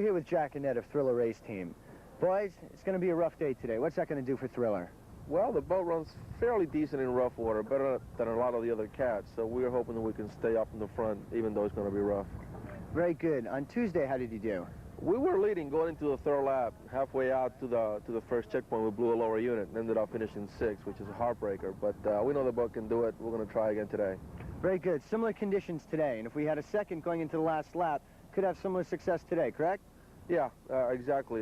We're here with Jack and Ed of Thriller Race Team. Boys, it's going to be a rough day today. What's that going to do for Thriller? Well, the boat runs fairly decent in rough water, better than a lot of the other cats, so we're hoping that we can stay up in the front, even though it's going to be rough. Very good. On Tuesday, how did you do? We were leading going into the third lap. Halfway out to the first checkpoint, we blew a lower unit and ended up finishing 6th, which is a heartbreaker, but we know the boat can do it. We're going to try again today. Very good. Similar conditions today, and if we had a second going into the last lap, could have similar success today, correct? Yeah, exactly.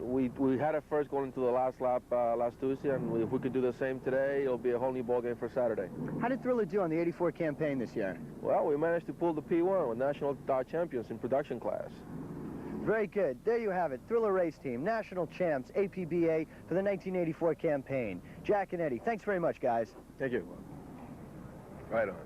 We had it first going into the last lap last Tuesday, and if we could do the same today, it'll be a whole new ball game for Saturday. How did Thriller do on the 84 campaign this year? Well, we managed to pull the P1 with national champions in production class. Very good. There you have it. Thriller Race Team, national champs, APBA for the 1984 campaign. Jack and Eddie, thanks very much, guys. Thank you. Right on.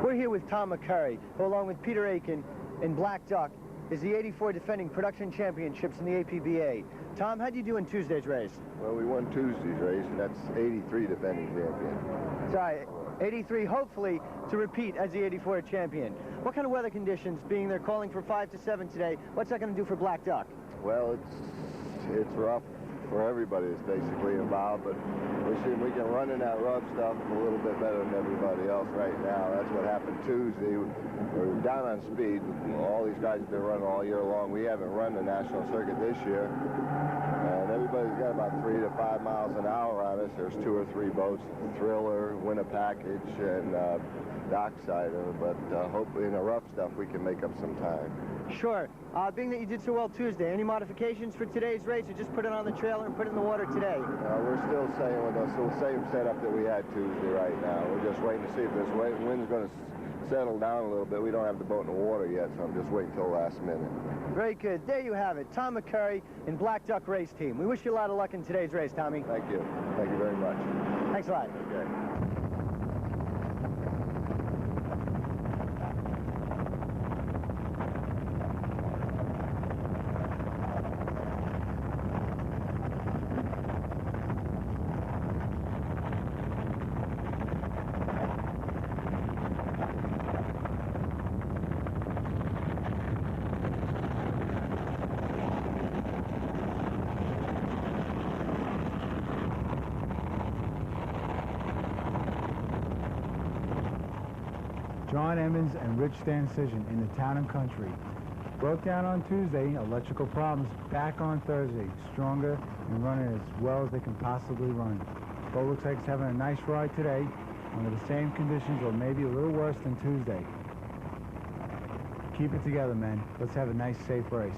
We're here with Tom McCurry, who along with Peter Aiken and Black Duck is the 84 defending production championships in the APBA. Tom, how'd you do in Tuesday's race? Well, we won Tuesday's race, and that's 83 defending champion. Sorry, 83, hopefully to repeat as the 84 champion. What kind of weather conditions, being they're calling for 5 to 7 today, what's that going to do for Black Duck? Well, it's rough for everybody that's basically involved, but we see we can run in that rough stuff a little bit better than everybody else right now. That's what happened Tuesday. We're down on speed. All these guys have been running all year long. We haven't run the national circuit this year, and everybody's got about 3 to 5 miles an hour on us. There's 2 or 3 boats, Thriller, Win a Package, and Docksider, but hopefully in the rough stuff we can make up some time. Sure. Being that you did so well Tuesday, any modifications for today's race, or just put it on the trailer and put it in the water today? We're still staying with the same setup that we had Tuesday right now. We're just waiting to see if this wind's going to settle down a little bit. We don't have the boat in the water yet, so I'm just waiting till the last minute. Very good. There you have it. Tom McCurry and Black Duck Race Team. We wish you a lot of luck in today's race, Tommy. Thank you. Thank you very much. Thanks a lot. Okay. John Emmons and Rich Stancision in the Town and Country. Broke down on Tuesday, electrical problems, back on Thursday, stronger and running as well as they can possibly run. Boat looks like it's having a nice ride today, under the same conditions or maybe a little worse than Tuesday. Keep it together, men. Let's have a nice, safe race.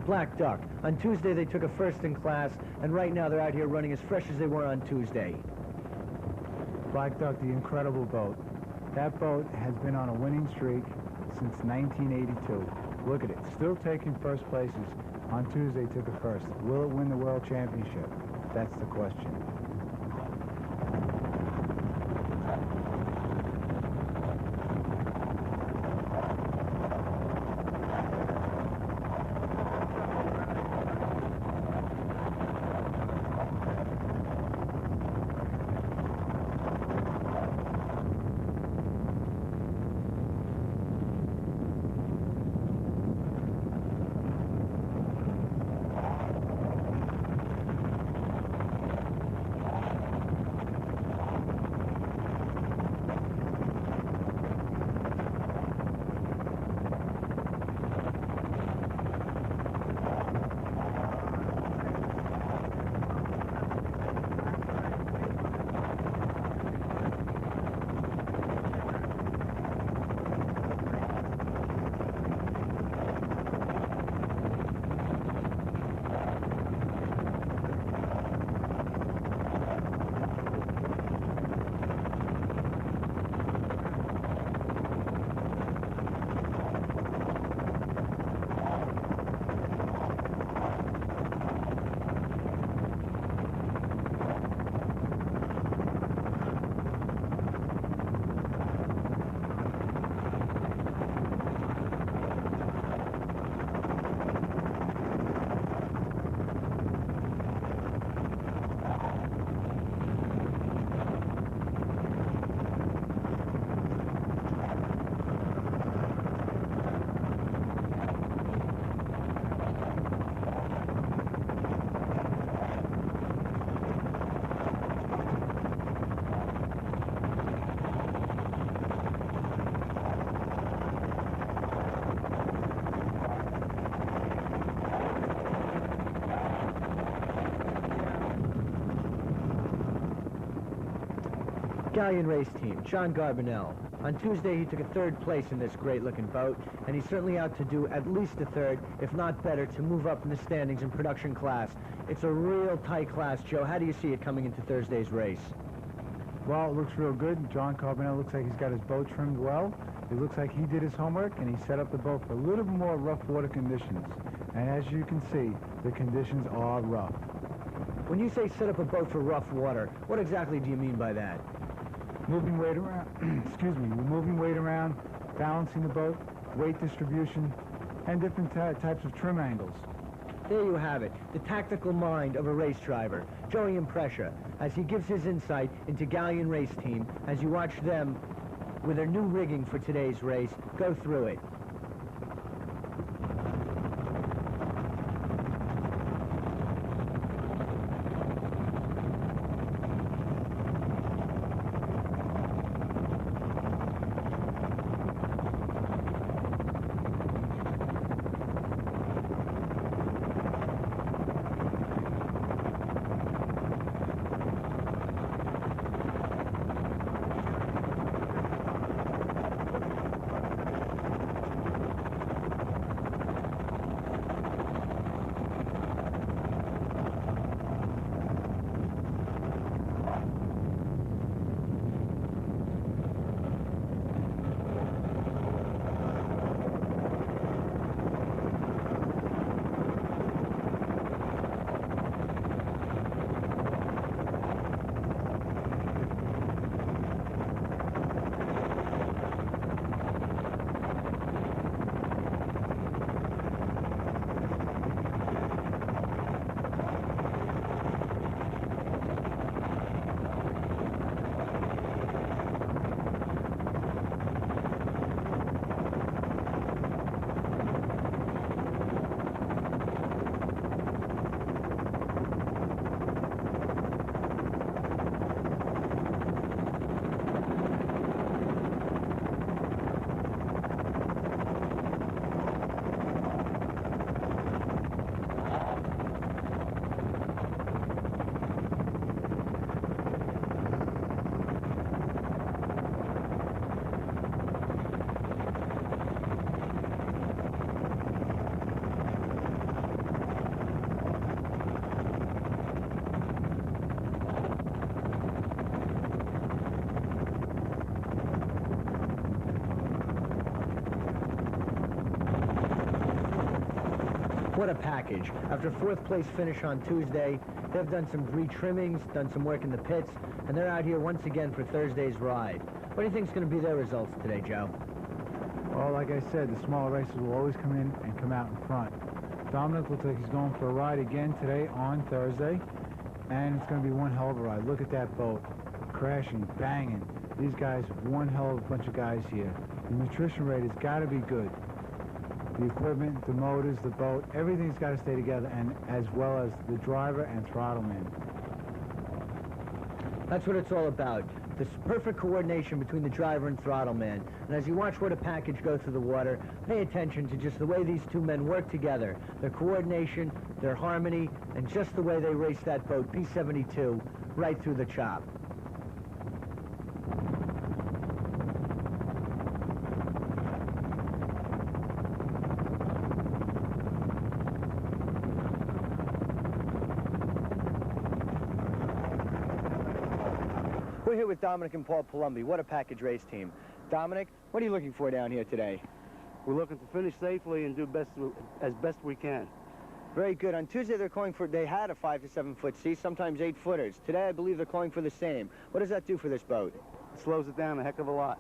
Black Duck. On Tuesday, they took a first in class, and right now they're out here running as fresh as they were on Tuesday. Black Duck, the incredible boat. That boat has been on a winning streak since 1982. Look at it, still taking first places. On Tuesday, took a first. Will it win the World Championship? That's the question. Galleon race team, John Garbonell. On Tuesday, he took a third place in this great-looking boat, and he's certainly out to do at least a third, if not better, to move up in the standings in production class. It's a real tight class, Joe. How do you see it coming into Thursday's race? Well, it looks real good. John Garbonell looks like he's got his boat trimmed well. It looks like he did his homework, and he set up the boat for a little bit more rough water conditions. And as you can see, the conditions are rough. When you say set up a boat for rough water, what exactly do you mean by that? Moving weight around, excuse me, moving weight around, balancing the boat, weight distribution, and different types of trim angles. There you have it, the tactical mind of a race driver, Joey Imprescia, as he gives his insight into Galleon race team as you watch them, with their new rigging for today's race, go through it. What a package. After fourth place finish on Tuesday, they've done some re-trimmings, done some work in the pits, and they're out here once again for Thursday's ride. What do you think is going to be their results today, Joe? Well, like I said, the smaller racers will always come in and come out in front. Dominic looks like he's going for a ride again today on Thursday, and it's going to be one hell of a ride. Look at that boat, crashing, banging. These guys, one hell of a bunch of guys here. The nutrition rate has got to be good. The equipment, the motors, the boat, everything's got to stay together, and as well as the driver and throttle man. That's what it's all about. This perfect coordination between the driver and throttle man. And as you watch What a Package go through the water, pay attention to just the way these two men work together. Their coordination, their harmony, and just the way they race that boat, P-72, right through the chop. We're here with Dominic and Paul Palumbi. What a Package race team. Dominic, what are you looking for down here today? We're looking to finish safely and do as best we can. Very good. On Tuesday, they had a 5 to 7 foot sea, sometimes 8 footers. Today, I believe they're calling for the same. What does that do for this boat? It slows it down a heck of a lot.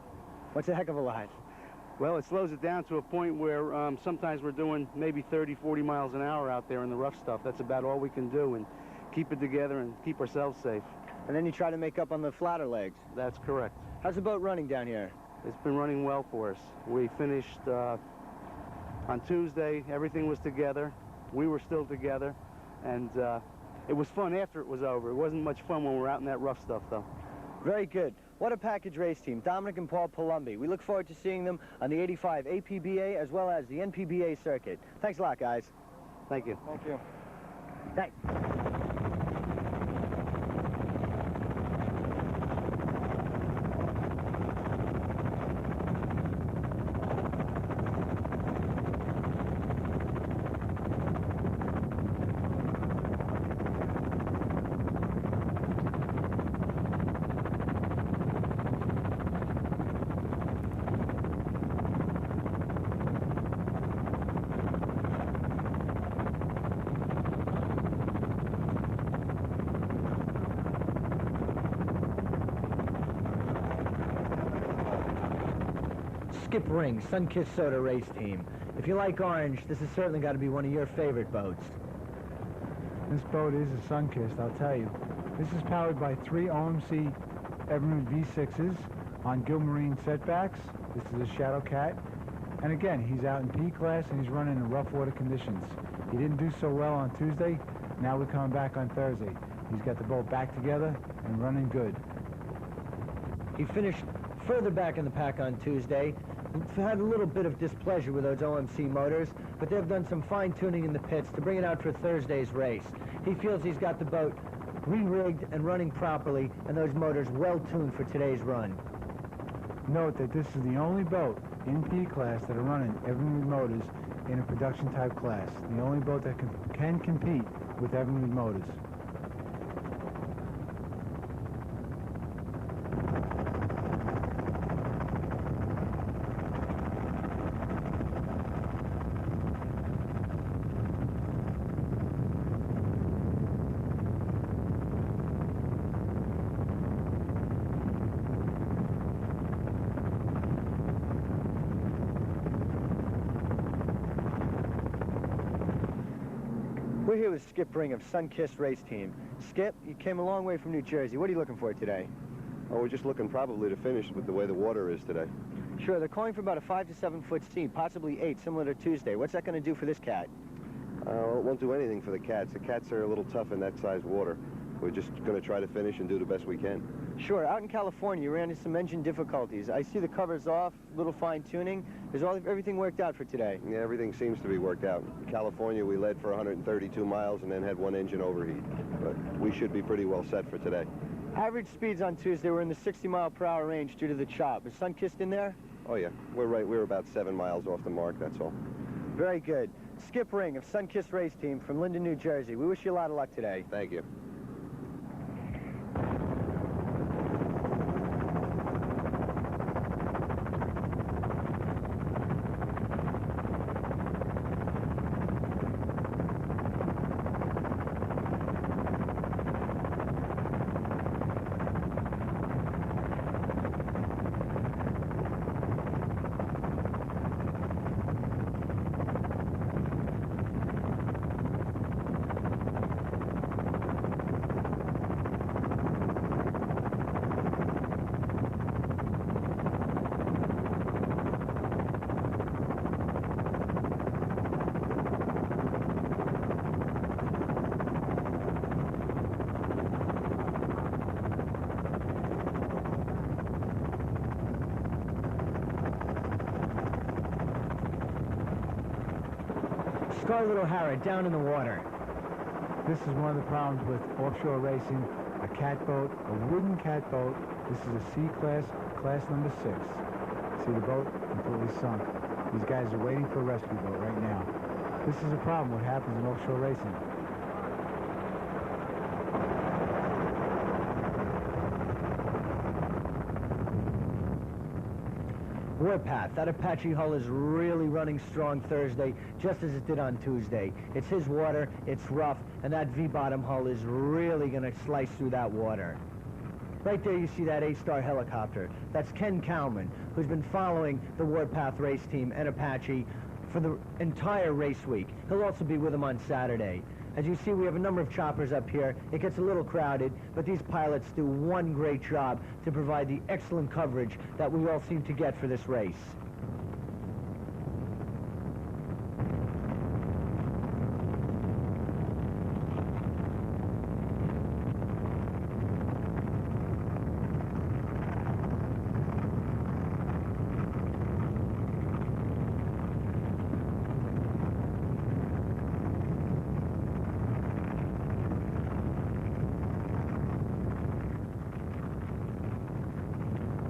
What's a heck of a lot? Well, it slows it down to a point where sometimes we're doing maybe 30, 40 miles an hour out there in the rough stuff. That's about all we can do, and keep it together and keep ourselves safe. And then you try to make up on the flatter legs. That's correct. How's the boat running down here? It's been running well for us. We finished on Tuesday. Everything was together. We were still together. And it was fun after it was over. It wasn't much fun when we were out in that rough stuff, though. Very good. What a Package race team. Dominic and Paul Palumbi. We look forward to seeing them on the 85 APBA as well as the NPBA circuit. Thanks a lot, guys. Thank you. Thank you. Thanks. Skip Ring, Sunkissed Soda race team. If you like orange, this has certainly got to be one of your favorite boats. This boat is a Sunkissed, I'll tell you. This is powered by 3 OMC Evinrude V6s on Gilmarine setbacks. This is a Shadow Cat. And again, he's out in P class and he's running in rough water conditions. He didn't do so well on Tuesday. Now we're coming back on Thursday. He's got the boat back together and running good. He finished further back in the pack on Tuesday. Had a little bit of displeasure with those OMC motors, but they've done some fine-tuning in the pits to bring it out for Thursday's race. He feels he's got the boat re-rigged and running properly, and those motors well-tuned for today's run. Note that this is the only boat in P class that are running Evinrude motors in a production-type class. The only boat that can compete with Evinrude motors. We're here with Skip Ring of Sunkissed race team. Skip, you came a long way from New Jersey. What are you looking for today? Oh, we're just looking probably to finish with the way the water is today. Sure, they're calling for about a 5 to 7 foot sea, possibly 8, similar to Tuesday. What's that going to do for this cat? Well, it won't do anything for the cats. The cats are a little tough in that size water. We're just going to try to finish and do the best we can. Sure. Out in California, you ran into some engine difficulties. I see the covers off, little fine-tuning. Is everything worked out for today? Yeah, everything seems to be worked out. In California, we led for 132 miles and then had one engine overheat. But we should be pretty well set for today. Average speeds on Tuesday were in the 60-mile-per-hour range due to the chop. Is Sunkissed in there? Oh, yeah. We're right. We're about 7 miles off the mark, that's all. Very good. Skip Ring of Sunkissed race team from Linden, New Jersey. We wish you a lot of luck today. Thank you. Scarlet O'Hara down in the water. This is one of the problems with offshore racing. A catboat, a wooden catboat. This is a C-class, class number 6. See the boat completely sunk. These guys are waiting for a rescue boat right now. This is a problem, what happens in offshore racing. Warpath, that Apache hull is really running strong Thursday, just as it did on Tuesday. It's his water, it's rough, and that V-bottom hull is really going to slice through that water. Right there you see that A-star helicopter. That's Ken Kalman, who's been following the Warpath race team and Apache for the entire race week. He'll also be with them on Saturday. As you see, we have a number of choppers up here. It gets a little crowded, but these pilots do one great job to provide the excellent coverage that we all seem to get for this race.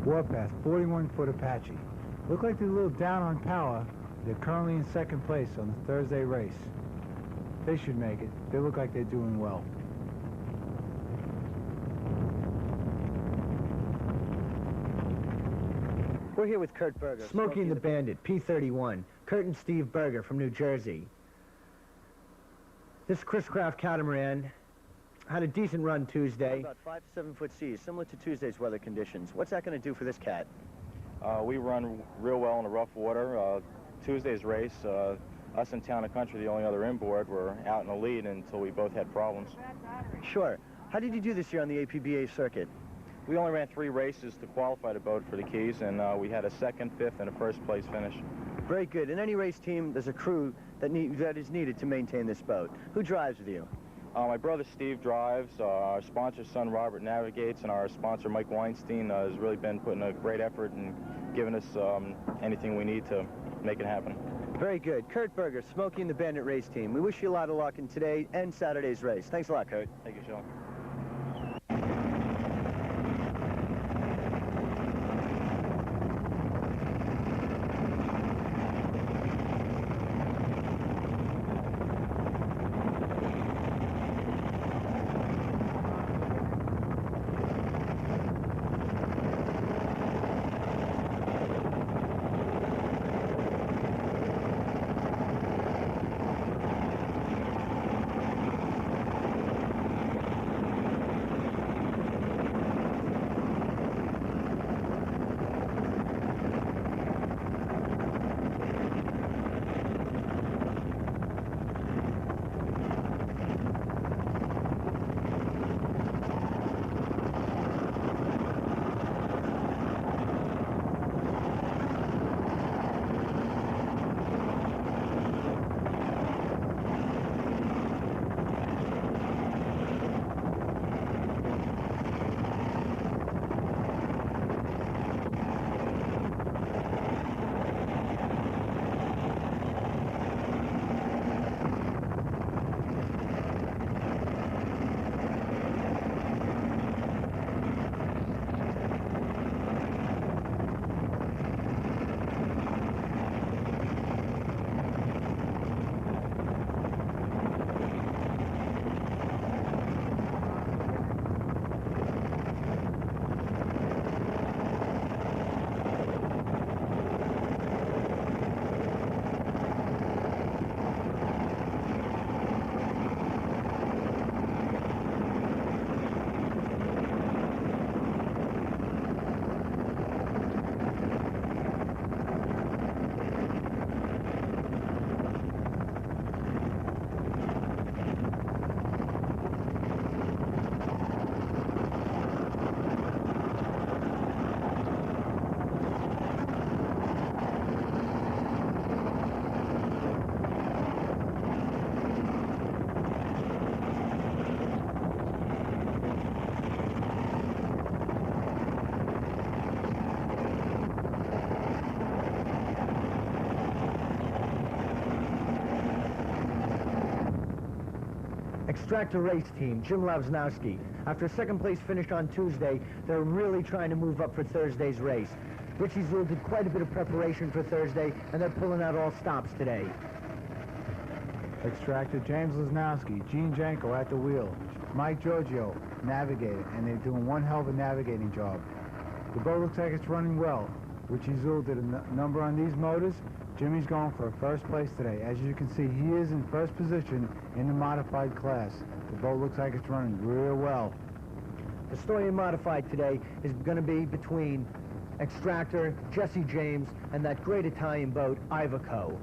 Warpath, 41-foot Apache. Look like they're a little down on power. They're currently in second place on the Thursday race. They should make it. They look like they're doing well. We're here with Kurt Berger. Smokey and the Bandit, P-31. Kurt and Steve Berger from New Jersey. This Chris Craft catamaran had a decent run Tuesday. About 5 to 7 foot seas, similar to Tuesday's weather conditions. What's that going to do for this cat? We run real well in the rough water. Tuesday's race, us in Town and Country, the only other inboard, were out in the lead until we both had problems. Sure. How did you do this year on the APBA circuit? We only ran 3 races to qualify the boat for the Keys, and we had a 2nd, 5th, and a 1st place finish. Very good. In any race team, there's a crew that is needed to maintain this boat. Who drives with you? My brother Steve drives, our sponsor's son Robert navigates, and our sponsor Mike Weinstein has really been putting a great effort and giving us anything we need to make it happen. Very good. Kurt Berger, Smokey and the Bandit race team. We wish you a lot of luck in today and Saturday's race. Thanks a lot, Kurt. Thank you, Sean. Extractor race team, Jim Lavsnowski. After a second place finish on Tuesday, they're really trying to move up for Thursday's race. Richie Zool did quite a bit of preparation for Thursday, and they're pulling out all stops today. Extractor James Lasnowski, Gene Janko at the wheel, Mike Giorgio navigating, and they're doing one hell of a navigating job. The boat looks like it's running well. Richie Zool did a number on these motors. Jimmy's going for a first place today. As you can see, he is in first position in the modified class. The boat looks like it's running real well. The story in modified today is going to be between Extractor, Jesse James, and that great Italian boat, Iveco.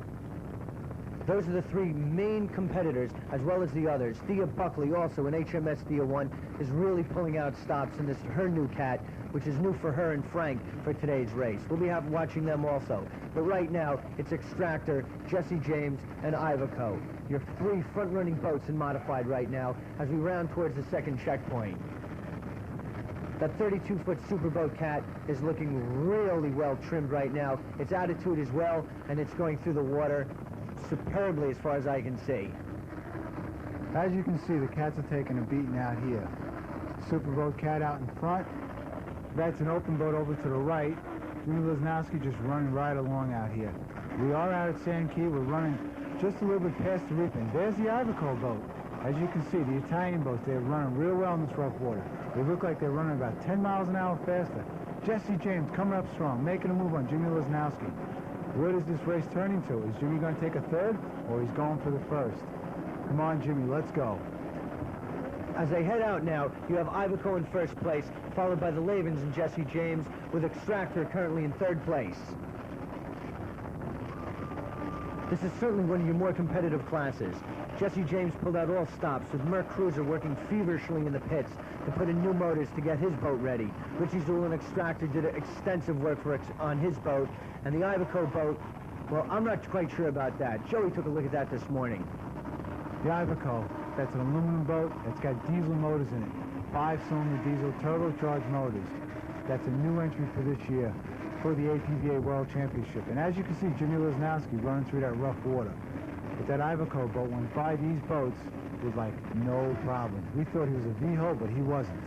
Those are the three main competitors, as well as the others. Thea Buckley, also in HMS Thea 1, is really pulling out stops in this, her new cat, which is new for her and Frank for today's race. We'll be watching them also. But right now, it's Extractor, Jesse James, and Iveco. Your three front-running boats in modified right now as we round towards the second checkpoint. That 32-foot Superboat cat is looking really well trimmed right now. Its attitude is well, and it's going through the water superbly as far as I can see. As you can see, the cats are taking a beating out here. Superboat cat out in front. That's an open boat over to the right. Jimmy Lasnowski just running right along out here. We are out at Sand Key. We're running just a little bit past the reef, and there's the Iveco boat. As you can see, the Italian boats, they're running real well in this rough water. They look like they're running about 10 miles an hour faster. Jesse James coming up strong, making a move on Jimmy Lasnowski. Where does this race turn into? Is Jimmy going to take a third, or he's going for the first? Come on, Jimmy, let's go. As they head out now, you have Iveco in first place, followed by the Lavens and Jesse James, with Extractor currently in third place. This is certainly one of your more competitive classes. Jesse James pulled out all stops, with Merc Cruiser working feverishly in the pits to put in new motors to get his boat ready. Richie Zool and Extractor did extensive work on his boat, and the Iveco boat, well, I'm not quite sure about that. Joey took a look at that this morning. The Iveco, that's an aluminum boat that's got diesel motors in it. 5-cylinder diesel turbocharged motors. That's a new entry for this year for the APVA World Championship. And as you can see, Jimmy Lasnowski running through that rough water. But that Iveco boat went by these boats with like no problem. We thought he was a VHO, but he wasn't.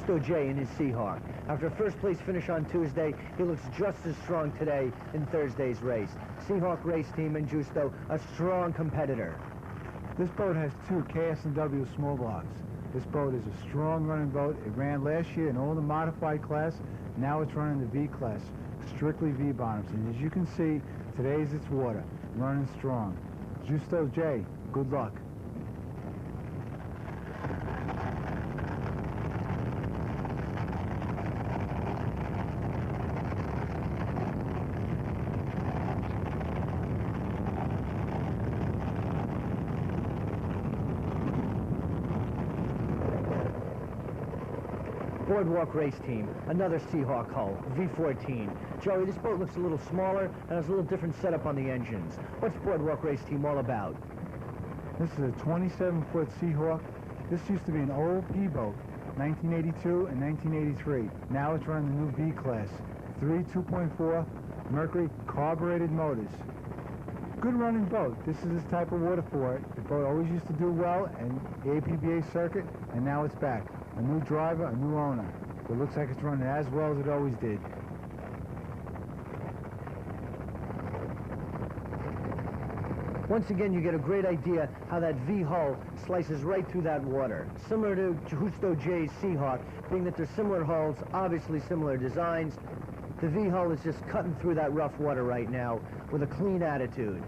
Justo J in his Seahawk. After a first-place finish on Tuesday, he looks just as strong today in Thursday's race. Seahawk race team and Justo, a strong competitor. This boat has two KS&W small blocks. This boat is a strong running boat. It ran last year in all the modified class. Now it's running the V class, strictly V bottoms. And as you can see, today's its water, running strong. Justo J, good luck. Boardwalk race team, another Seahawk hull, V14. Joey, this boat looks a little smaller and has a little different setup on the engines. What's Boardwalk race team all about? This is a 27-foot Seahawk. This used to be an old P-boat, 1982 and 1983. Now it's running the new B class, 3 2.4 Mercury carbureted motors. Good running boat. This is this type of water for it. The boat always used to do well in the APBA circuit, and now it's back. A new driver, a new owner. It looks like it's running as well as it always did. Once again, you get a great idea how that V hull slices right through that water. Similar to Justo J's Seahawk, being that they're similar hulls, obviously similar designs. The V hull is just cutting through that rough water right now with a clean attitude.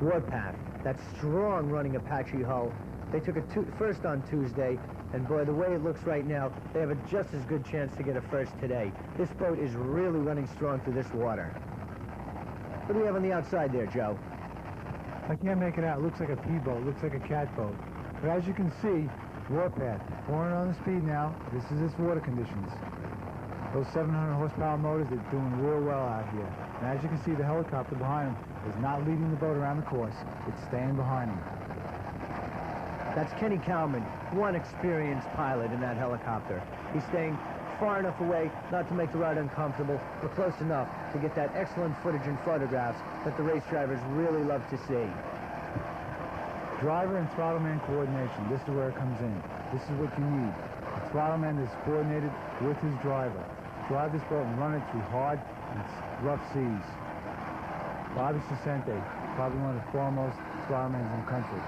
Warpath, that strong running Apache hull. They took a first on Tuesday, and boy, the way it looks right now, they have a just as good chance to get a first today. This boat is really running strong through this water. What do we have on the outside there, Joe? I can't make it out. It looks like a P-boat, looks like a cat boat. But as you can see, Warpath, pouring on the speed now. This is its water conditions. Those 700 horsepower motors, they're doing real well out here. And as you can see, the helicopter behind them is not leading the boat around the course. It's staying behind them. That's Kenny Cowman, one experienced pilot in that helicopter. He's staying far enough away not to make the ride uncomfortable, but close enough to get that excellent footage and photographs that the race drivers really love to see. Driver and throttle man coordination, this is where it comes in. This is what you need. A throttle man that's coordinated with his driver. Drive this boat and run it through hard and rough seas. Bobby Cicente, probably one of the foremost throttle men in the country.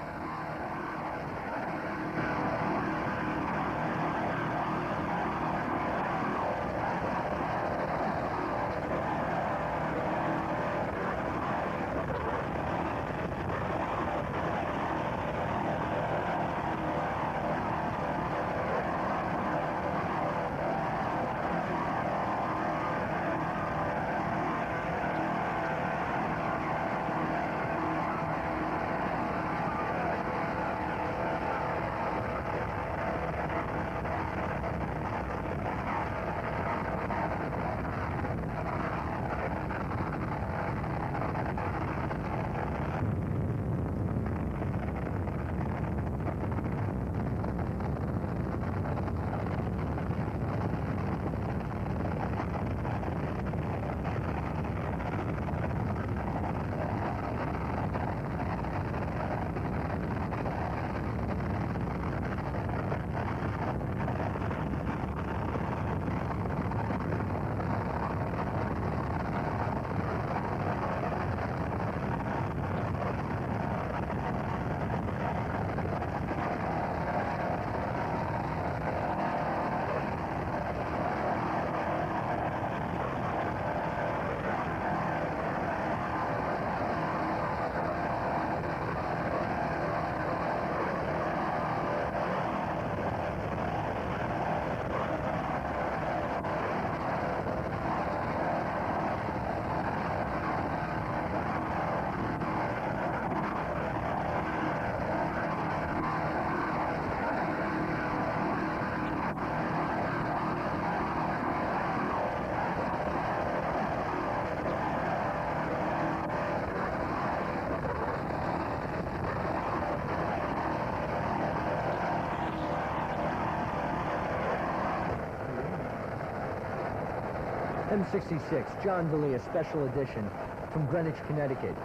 M66, John D'Elia, special edition from Greenwich, Connecticut.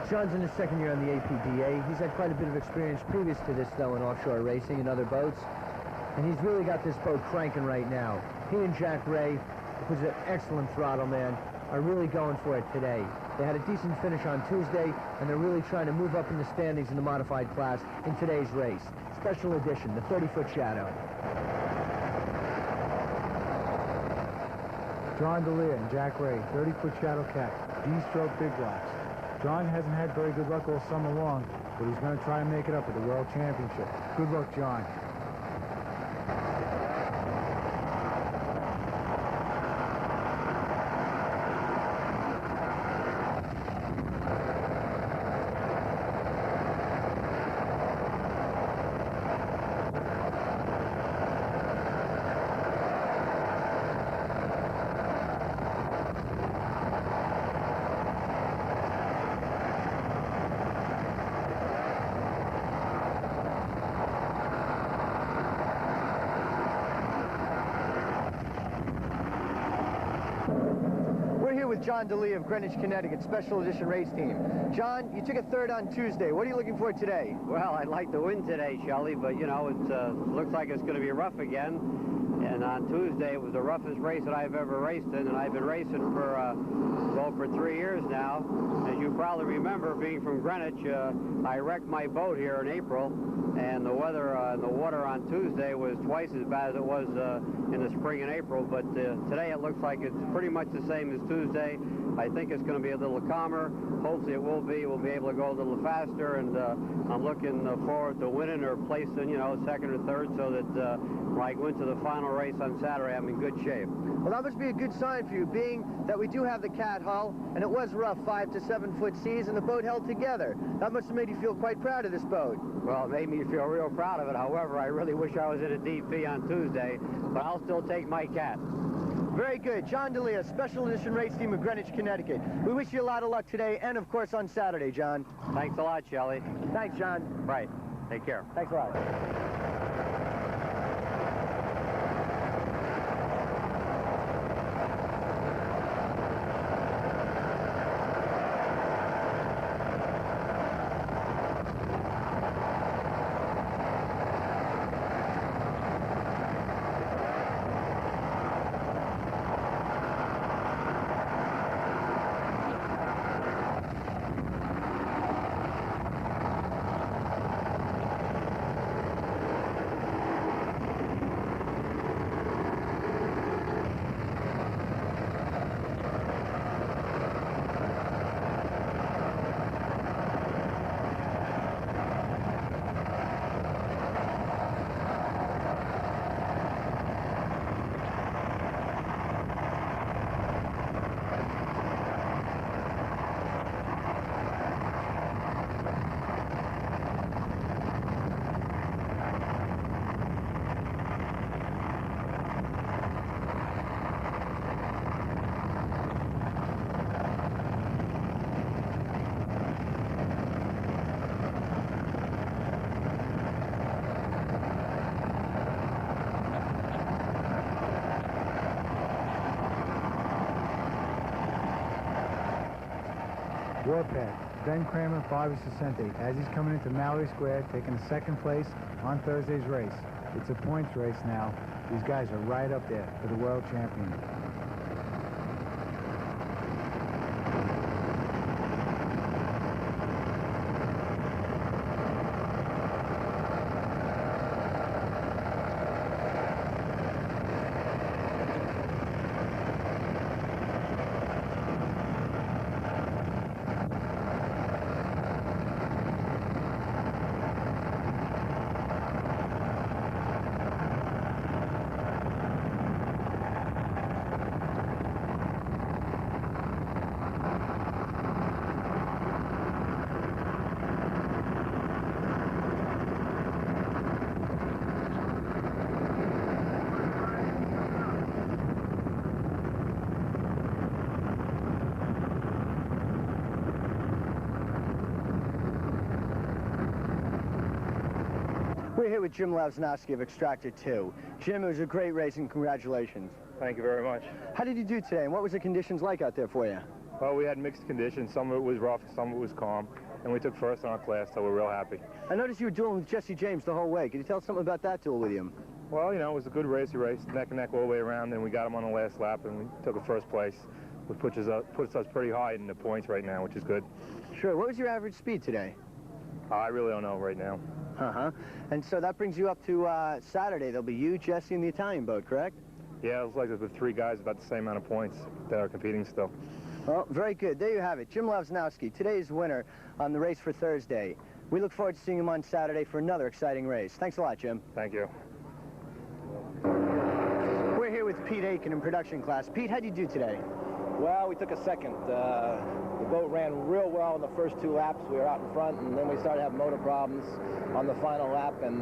John's in his second year on the APDA. He's had quite a bit of experience previous to this, though, in offshore racing and other boats. And he's really got this boat cranking right now. He and Jack Ray, who's an excellent throttle man, are really going for it today. They had a decent finish on Tuesday, and they're really trying to move up in the standings in the modified class in today's race. Special edition, the 30-foot Shadow. John D'Elia and Jack Ray, 30-foot Shadow Cat, D-stroke big blocks. John hasn't had very good luck all summer long, but he's going to try and make it up at the World Championship. Good luck, John. We're here with John D'Elia of Greenwich, Connecticut, special edition race team. John, you took a third on Tuesday. What are you looking for today? Well, I'd like to win today, Shelley, but, you know, it looks like it's going to be rough again. And on Tuesday, it was the roughest race that I've ever raced in, and I've been racing for, well, for 3 years now. As you probably remember, being from Greenwich, I wrecked my boat here in April, and the weather and the water on Tuesday was twice as bad as it was in the spring and April. But today it looks like it's pretty much the same as Tuesday. I think it's going to be a little calmer. Hopefully it will be. We'll be able to go a little faster, and I'm looking forward to winning or placing, you know, second or third, so that when I go into the final race on Saturday, I'm in good shape. Well, that must be a good sign for you, being that we do have the cat hull, and it was rough 5 to 7 foot seas, and the boat held together. That must have made you feel quite proud of this boat. Well, it made me feel real proud of it. However, I really wish I was in a DP on Tuesday, but I'll still take my cat. Very good. John D'Elia, special edition race team of Greenwich, Connecticut. We wish you a lot of luck today and, of course, on Saturday, John. Thanks a lot, Shelley. Thanks, John. Right. Take care. Thanks a lot. Warpath, Ben Kramer, Bobby Sicente, as he's coming into Mallory Square, taking the second place on Thursday's race. It's a points race now. These guys are right up there for the world champion. We're here with Jim Lasnowski of Extractor 2. Jim, it was a great race, and congratulations. Thank you very much. How did you do today, and what was the conditions like out there for you? Well, we had mixed conditions. Some of it was rough, some of it was calm, and we took first in our class, so we're real happy. I noticed you were dueling with Jesse James the whole way. Could you tell us something about that duel with him? Well, you know, it was a good race. We raced neck and neck all the way around, and we got him on the last lap, and we took a first place, which puts us pretty high in the points right now, which is good. Sure. What was your average speed today? I really don't know right now. Uh-huh. And so that brings you up to Saturday. There'll be you, Jesse, and the Italian boat, correct? Yeah, it looks like there's been 3 guys about the same amount of points that are competing still. Well, very good. There you have it. Jim Lavsnowski, today's winner on the race for Thursday. We look forward to seeing him on Saturday for another exciting race. Thanks a lot, Jim. Thank you. We're here with Pete Aiken in production class. Pete, how'd you do today? Well, we took a second. The boat ran real well in the first 2 laps. We were out in front, and then we started having motor problems on the final lap, and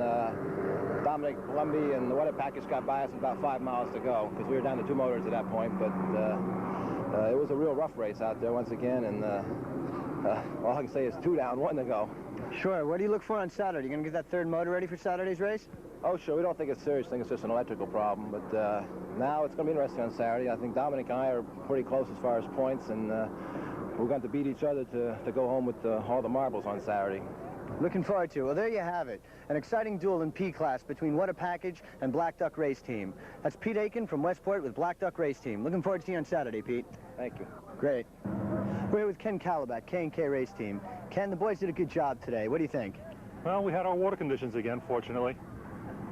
Dominic Palumbi and the weather package got by us with about 5 miles to go, because we were down to 2 motors at that point, but it was a real rough race out there once again, and all I can say is 2 down, 1 to go. Sure. What do you look for on Saturday? You going to get that 3rd motor ready for Saturday's race? Oh, sure. We don't think it's serious. I think it's just an electrical problem. But now it's going to be interesting on Saturday. I think Dominic and I are pretty close as far as points, and we're going to beat each other to go home with all the marbles on Saturday. Looking forward to it. Well, there you have it. An exciting duel in P class between What a Package and Black Duck Race Team. That's Pete Aiken from Westport with Black Duck Race Team. Looking forward to seeing you on Saturday, Pete. Thank you. Great. We're here with Ken Calabat, K&K Race Team. Ken, the boys did a good job today. What do you think? Well, we had our water conditions again, fortunately.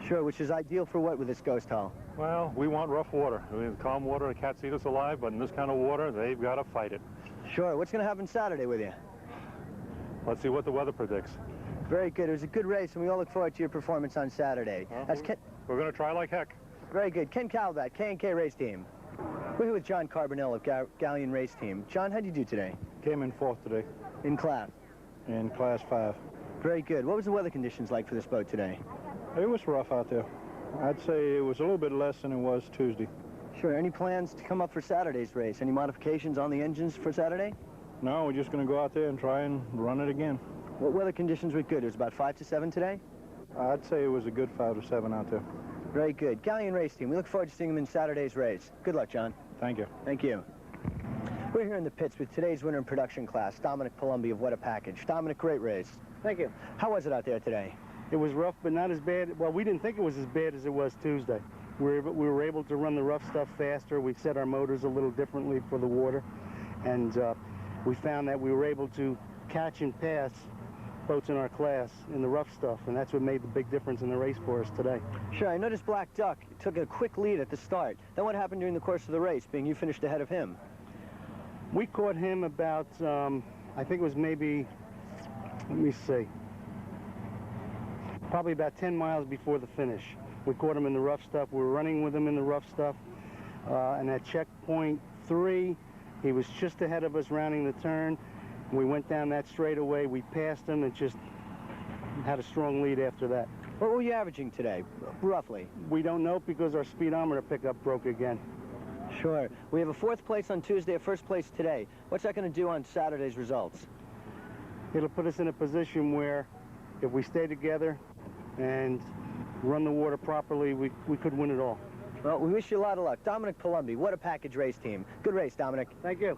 Sure, which is ideal for what with this ghost hull? Well, we want rough water. I mean, calm water, the cats eat us alive, but in this kind of water, they've got to fight it. Sure. What's going to happen Saturday with you? Let's see what the weather predicts. Very good. It was a good race, and we all look forward to your performance on Saturday. We're going to try like heck. Very good. Ken Calabat, K&K Race Team. We're here with John Carbonell of Galleon Race Team. John, how'd you do today? Came in 4th today. In class? In class 5. Very good. What was the weather conditions like for this boat today? It was rough out there. I'd say it was a little bit less than it was Tuesday. Sure. Any plans to come up for Saturday's race? Any modifications on the engines for Saturday? No, we're just going to go out there and try and run it again. What weather conditions were good? It was about 5 to 7 today? I'd say it was a good 5 to 7 out there. Very good. Galleon Race Team, we look forward to seeing them in Saturday's race. Good luck, John. Thank you. Thank you. We're here in the pits with today's winner in production class, Dominic Palumbi of What a Package. Dominic, great race. Thank you. How was it out there today? It was rough, but not as bad. Well, we didn't think it was as bad as it was Tuesday. We were able to run the rough stuff faster. We set our motors a little differently for the water, and we found that we were able to catch and pass boats in our class in the rough stuff, and that's what made the big difference in the race for us today. Sure, I noticed Black Duck took a quick lead at the start. Then what happened during the course of the race, being you finished ahead of him? We caught him about, I think it was maybe, let me see, probably about 10 miles before the finish. We caught him in the rough stuff. We were running with him in the rough stuff, and at checkpoint 3, he was just ahead of us rounding the turn. We went down that straightaway, we passed him, and just had a strong lead after that. What were you averaging today, roughly? We don't know because our speedometer pickup broke again. Sure. We have a 4th place on Tuesday, a 1st place today. What's that going to do on Saturday's results? It'll put us in a position where if we stay together and run the water properly, we could win it all. Well, we wish you a lot of luck. Dominic Palumbi, What a Package Race Team. Good race, Dominic. Thank you.